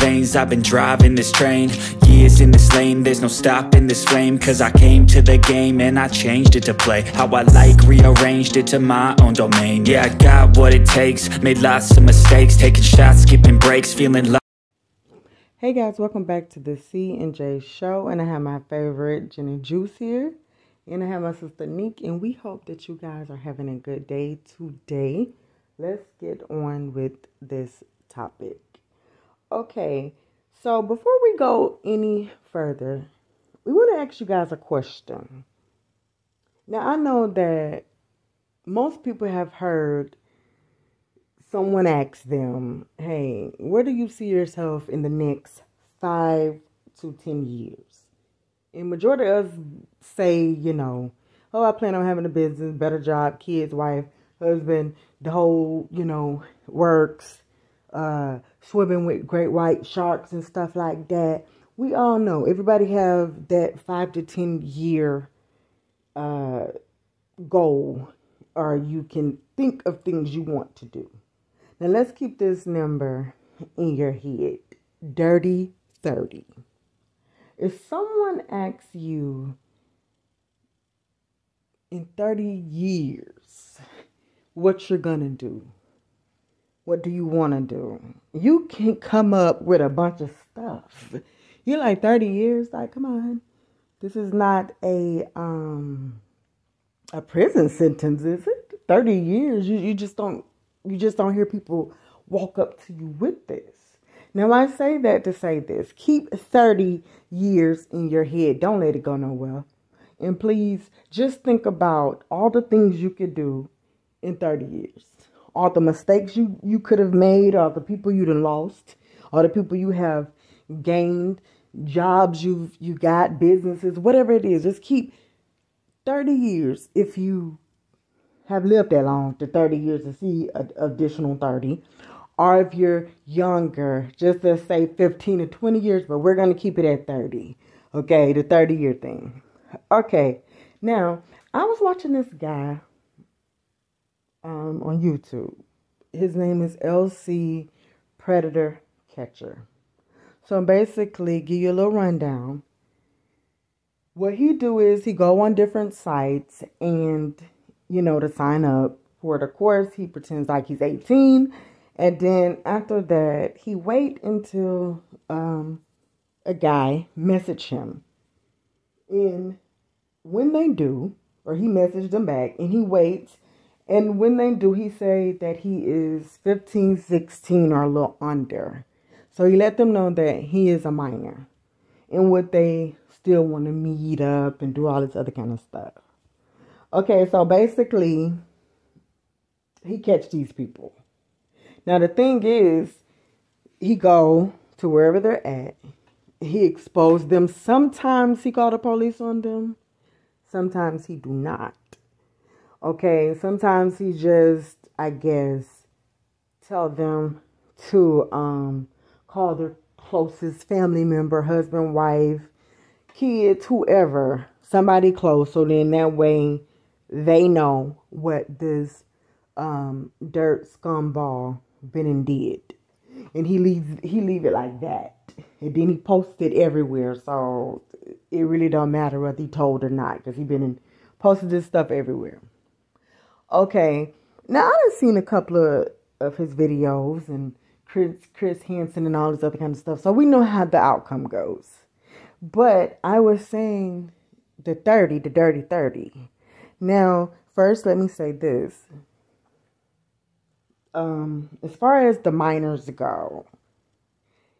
veins. I've been driving this train, years in this lane. There's no stopping this flame, cause I came to the game and I changed it to play how I like, rearranged it to my own domain. Yeah, I got what it takes, made lots of mistakes, taking shots, skipping breaks, feeling like... Hey guys, welcome back to the CNJShow, and I have my favorite Jenny Juice here, and I have my sister Neek, and we hope that you guys are having a good day today. Let's get on with this topic. Okay, so before we go any further, we want to ask you guys a question. Now, I know that most people have heard someone ask them, hey, where do you see yourself in the next 5 to 10 years? And majority of us say, oh, I plan on having a business, better job, kids, wife, husband, the whole, works, swimming with great white sharks and stuff like that. We all know everybody have that 5 to 10 year goal, or you can think of things you want to do. Now let's keep this number in your head. Dirty 30. If someone asks you in 30 years what you're gonna do, what do you want to do? You can come up with a bunch of stuff. You're like 30 years, like, come on. This is not a prison sentence, is it? 30 years, you just don't hear people walk up to you with this. Now, I say that to say this. Keep 30 years in your head. Don't let it go nowhere. And please, just think about all the things you could do in 30 years. All the mistakes you could have made, all the people you done lost, all the people you have gained, jobs you got, businesses, whatever it is. Just keep 30 years, if you have lived that long, to 30 years to see an additional 30. Or if you're younger, just to say 15 to 20 years, but we're going to keep it at 30. Okay, the 30-year thing. Okay, now, I was watching this guy on YouTube. His name is LC Predator Catcher. So basically, give you a little rundown. What he do is he go on different sites and, to sign up for the course. He pretends like he's 18. And then after that, he wait until a guy message him. And when they do, or he messaged them back, and he waits. And when they do, he say that he is 15, 16, or a little under. So he let them know that he is a minor. And what they still want to meet up and do all this other kind of stuff. Okay, so basically, he catch these people. Now, the thing is, he go to wherever they're at. He expose them. Sometimes he call the police on them. Sometimes he do not. Okay, sometimes he just, I guess, tell them to call their closest family member, husband, wife, kids, whoever, somebody close. So then that way they know what this dirt scumball been and did. And he leave it like that. And then he posted everywhere. So it really don't matter whether he told or not, because he been and posted this stuff everywhere. Okay, now I done seen a couple of his videos and Chris Hansen and all this other kind of stuff. So we know how the outcome goes. But I was saying the dirty 30. Now, first, let me say this. As far as the minors go,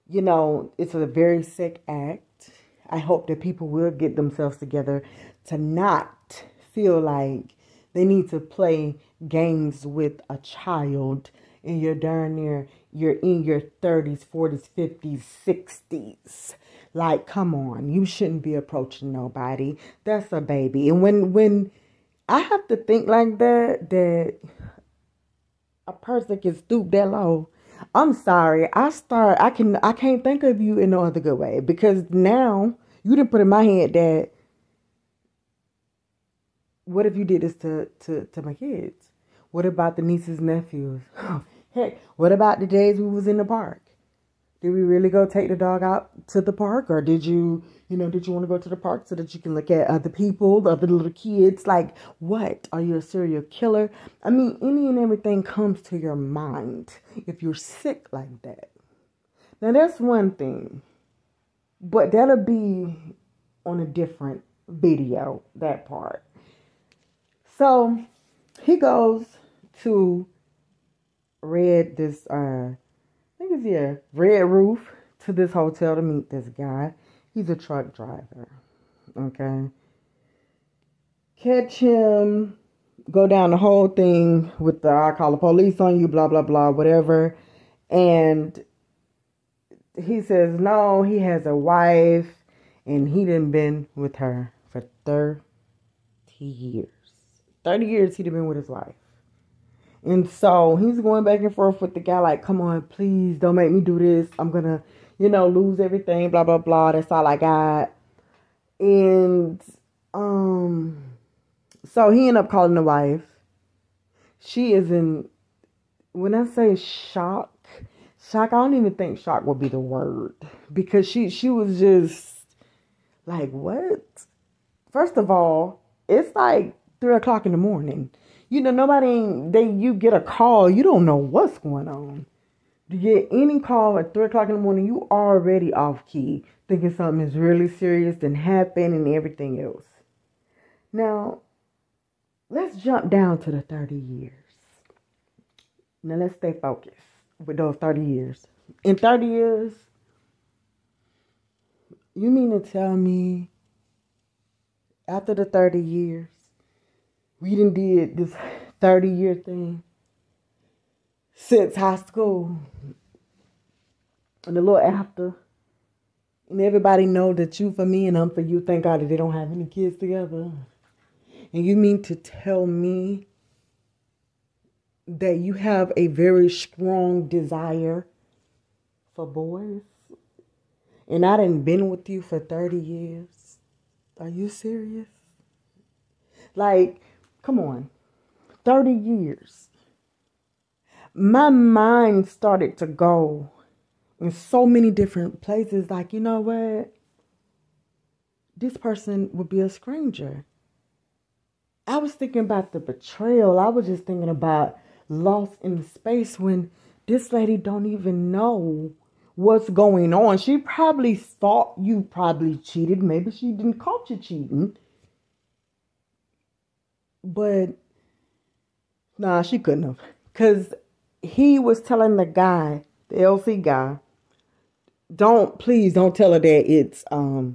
it's a very sick act. I hope that people will get themselves together to not feel like they need to play games with a child and you're darn near, you're in your 30s, 40s, 50s, 60s. Like, come on, you shouldn't be approaching nobody. That's a baby. And when I have to think like that a person can stoop that low, I'm sorry. I can't think of you in no other good way, because now you done put in my head that, what if you did this to my kids? What about the nieces and nephews? Heck, what about the days we was in the park? did we really go take the dog out to the park? Or did you want to go to the park so that you can look at other people, the other little kids? Like, what? Are you a serial killer? I mean, any and everything comes to your mind if you're sick like that. Now, that's one thing. But that'll be on a different video, that part. So, he goes to Red Roof to this hotel to meet this guy. He's a truck driver. Okay. Catch him, go down the whole thing with the I call the police on you, blah, blah, blah, whatever. And he says no, he has a wife and he done been with her for 30 years. 30 years he'd been with his wife. And so he's going back and forth with the guy like, come on, please don't make me do this. I'm going to, lose everything, blah, blah, blah. That's all I got. And so he ended up calling the wife. She is in, when I say shock, I don't even think shock would be the word. Because she was just like, what? First of all, it's like 3 o'clock in the morning. You get a call, you don't know what's going on. You get any call at 3 o'clock in the morning, you already off key, thinking something is really serious and happened and everything else. Now, let's jump down to the 30 years. Now, let's stay focused with those 30 years. In 30 years, you mean to tell me after the 30 years, we done did this 30-year thing since high school and a little after, and everybody know that you for me and I'm for you. Thank God that they don't have any kids together. And you mean to tell me that you have a very strong desire for boys? And I done been with you for 30 years. Are you serious? Like, come on. 30 years. My mind started to go in so many different places. Like, you know what? This person would be a stranger. I was thinking about the betrayal. I was just thinking about lost in space when this lady don't even know what's going on. She probably thought you probably cheated. Maybe she didn't catch you cheating. But, nah, she couldn't have. Because he was telling the guy, the LC guy, please don't tell her that it's a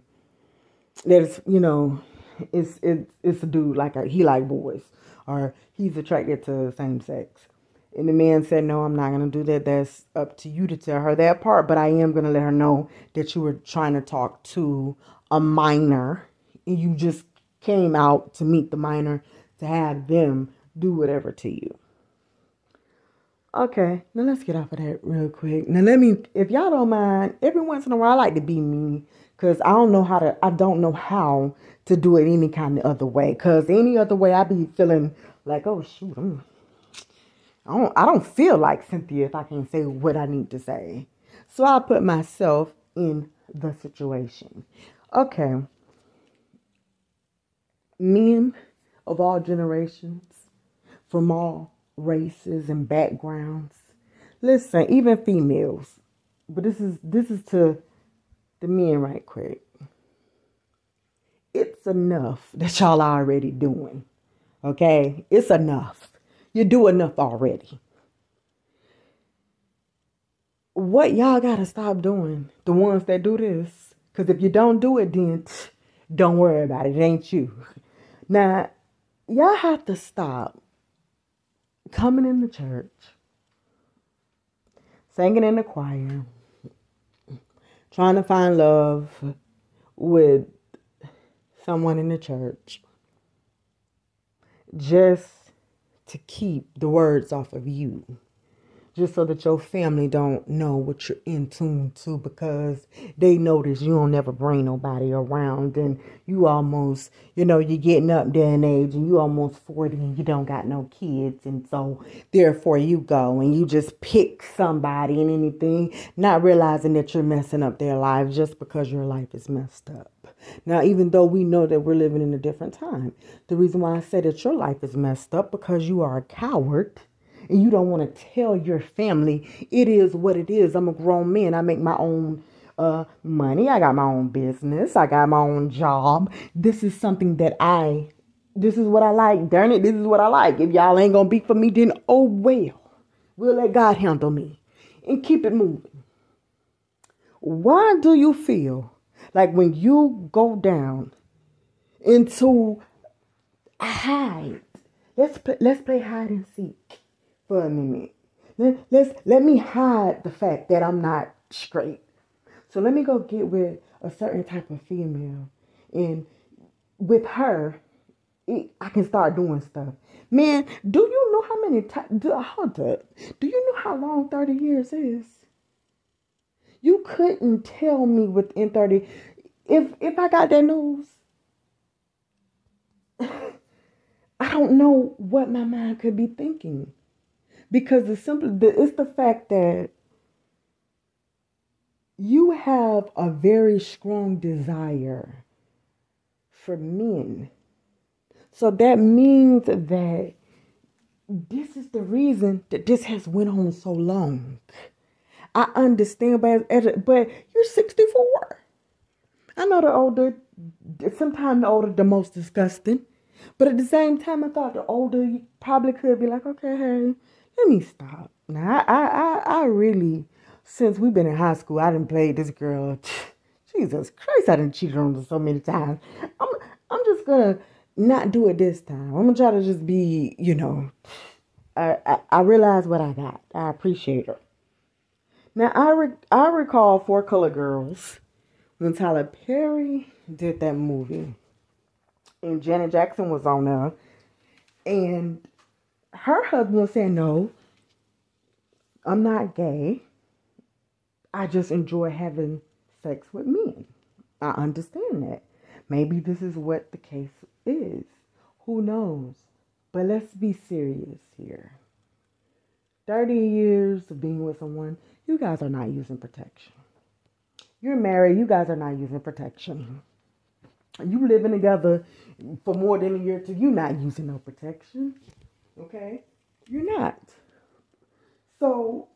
dude he like boys, or he's attracted to same sex. And the man said, no, I'm not going to do that. That's up to you to tell her that part. But I am going to let her know that you were trying to talk to a minor and you just came out to meet the minor to have them do whatever to you. Okay, now let's get off of that real quick. Now if y'all don't mind, every once in a while I like to be me, because I don't know how to do it any kind of other way. Because any other way I be feeling like, oh shoot, I don't feel like Cynthia if I can't say what I need to say. So I put myself in the situation. Okay. Men of all generations, from all races and backgrounds. Listen, even females. But this is to the men right quick. It's enough that y'all are already doing. Okay? It's enough. You do enough already. What y'all gotta stop doing, the ones that do this, because if you don't do it, then don't worry about it. It ain't you. Now, y'all have to stop coming in the church, singing in the choir, trying to find love with someone in the church, just to keep the words off of you. just so that your family don't know what you're in tune to, because they notice you don't never bring nobody around, and you almost, you're getting up there in age and you almost 40 and you don't got no kids, and so therefore you go and you just pick somebody and anything, not realizing that you're messing up their lives just because your life is messed up. Now, even though we know that we're living in a different time, the reason why I say that your life is messed up because you are a coward. And you don't want to tell your family it is what it is. I'm a grown man. I make my own money. I got my own business. I got my own job. This is something that this is what I like. Darn it, this is what I like. If y'all ain't going to be for me, then oh well. We'll let God handle me and keep it moving. Why do you feel like when you go down into a hide, let's play hide and seek. For a minute. Let me hide the fact that I'm not straight. So let me go get with a certain type of female, and with her, I can start doing stuff. Man, do you know how many times? Hold up. Do you know how long 30 years is? You couldn't tell me within 30. If I got that news, I don't know what my mind could be thinking. Because it's the fact that you have a very strong desire for men. So that means that this is the reason that this has went on so long. I understand, but you're 64. I know sometimes the older, the most disgusting. But at the same time, I thought the older you probably could be like, okay, hey, let me stop. Now, I really, since we've been in high school, I done played this girl. Jesus Christ, I done cheated on her so many times. I'm just gonna not do it this time. I'm gonna try to just be, I realize what I got. I appreciate her. Now, I recall Four Color Girls when Tyler Perry did that movie. And Janet Jackson was on there. And her husband was saying, no, I'm not gay. I just enjoy having sex with men. I understand that. Maybe this is what the case is. Who knows? But let's be serious here. 30 years of being with someone, you guys are not using protection. You're married, you guys are not using protection. You living together for more than a year or two, you're not using no protection. Okay? You're not. So,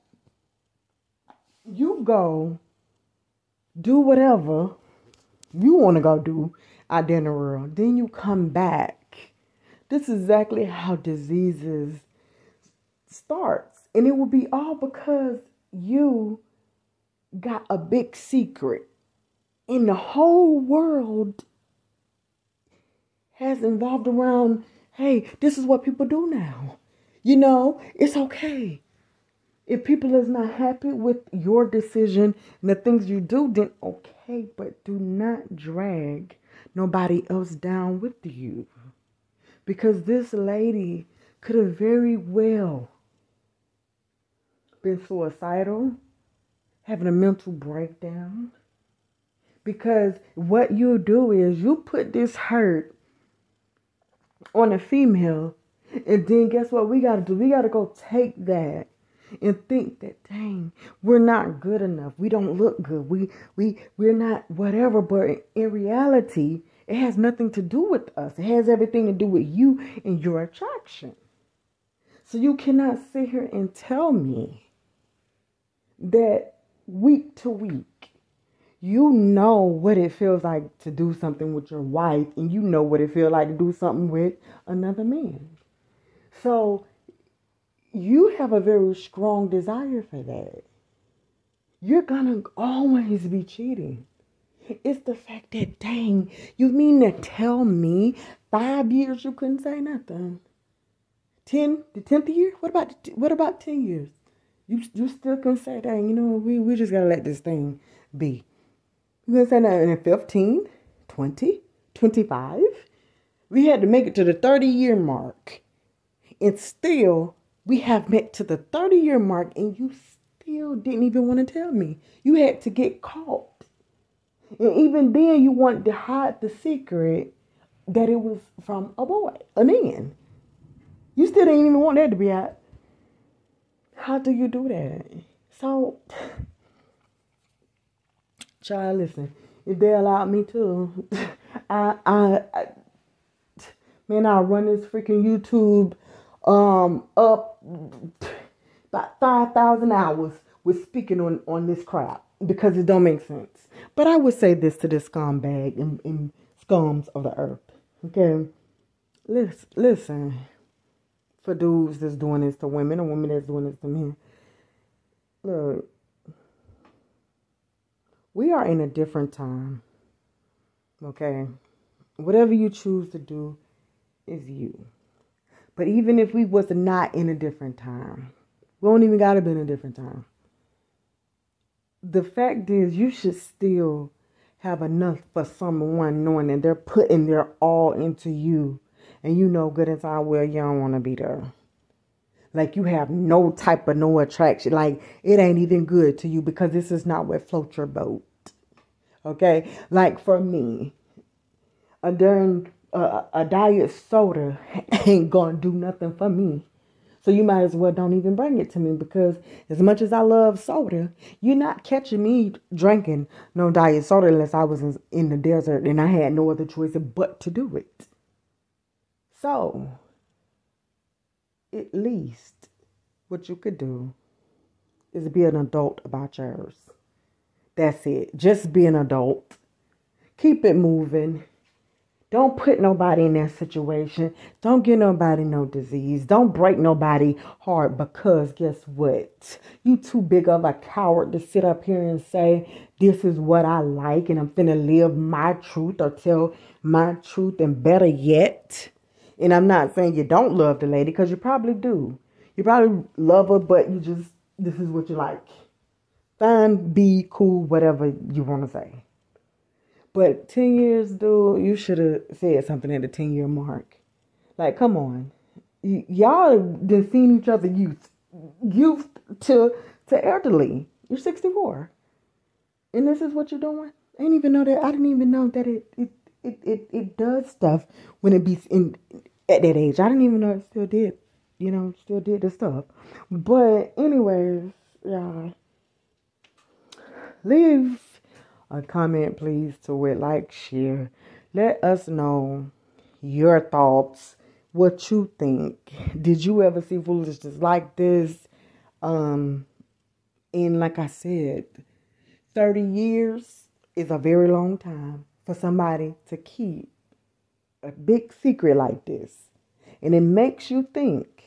you go do whatever you want to go do out there in the world. Then you come back. This is exactly how diseases starts. And it will be all because you got a big secret. And the whole world has involved around, hey, this is what people do now. It's okay. If people is not happy with your decision and the things you do, then okay, but do not drag nobody else down with you. Because this lady could have very well been suicidal, having a mental breakdown. Because what you do is you put this hurt on a female, and then guess what we got to do? We got to go take that and think that, dang, we're not good enough. We don't look good. We're not whatever. But in reality, it has nothing to do with us. It has everything to do with you and your attraction. So you cannot sit here and tell me that week to week, you know what it feels like to do something with your wife, and you know what it feels like to do something with another man. So you have a very strong desire for that. You're gonna always be cheating. It's the fact that, dang, you mean to tell me 5 years you couldn't say nothing? The 10th year? What about 10 years? You still can say, dang, we just gotta let this thing be. You gonna say that in 15, 20, 25? We had to make it to the 30-year mark. And still, We have met to the 30-year mark and you still didn't even want to tell me. You had to get caught. And even then you wanted to hide the secret that it was from a boy, a man. You still didn't even want that to be out. How do you do that? So, child, listen, if they allowed me to, man, I'll run this freaking YouTube up about 5,000 hours with speaking on this crap because it don't make sense. But I would say this to this scumbag and scums of the earth. Okay, listen. For dudes that's doing this to women, or women that's doing this to men. Look, we are in a different time. Okay, whatever you choose to do is you. But even if we was not in a different time, we don't even gotta be in a different time. The fact is, you should still have enough for someone knowing that they're putting their all into you. And you know good and fine well you don't want to be there. Like you have no type of no attraction. Like it ain't even good to you because this is not what floats your boat. Okay? Like for me, a diet soda ain't gonna do nothing for me. So you might as well don't even bring it to me because as much as I love soda, you're not catching me drinking no diet soda unless I was in the desert and I had no other choice but to do it. So, at least what you could do is be an adult about yours. That's it. Just be an adult. Keep it moving. Don't put nobody in that situation. Don't give nobody no disease. Don't break nobody heart because guess what? You too big of a coward to sit up here and say, this is what I like and I'm finna live my truth or tell my truth and better yet. And I'm not saying you don't love the lady because you probably do. You probably love her, but you just, this is what you like. Fine, be cool, whatever you want to say. But 10 years, dude, you should have said something at the 10-year mark. Like, come on. Y'all done seen each other youth to elderly. You're 64. And this is what you're doing? I didn't even know that. I didn't even know that it does stuff when it be at that age. I didn't even know it still did, still did the stuff. But anyways, y'all, leave a comment, please, to it, like, share. Let us know your thoughts, what you think. Did you ever see foolishness like this? And like I said, 30 years is a very long time for somebody to keep a big secret like this. And it makes you think,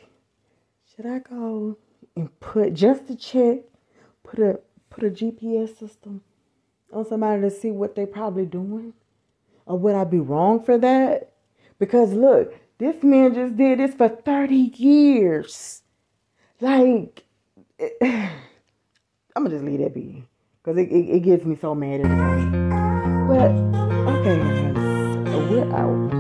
should I go and put, just to check, put a GPS system on somebody to see what they probably doing? Or would I be wrong for that? Because look, this man just did this for 30 years. Like, I'm going to just leave that be. Because it gets me so mad every time. But, okay, guys, we're out.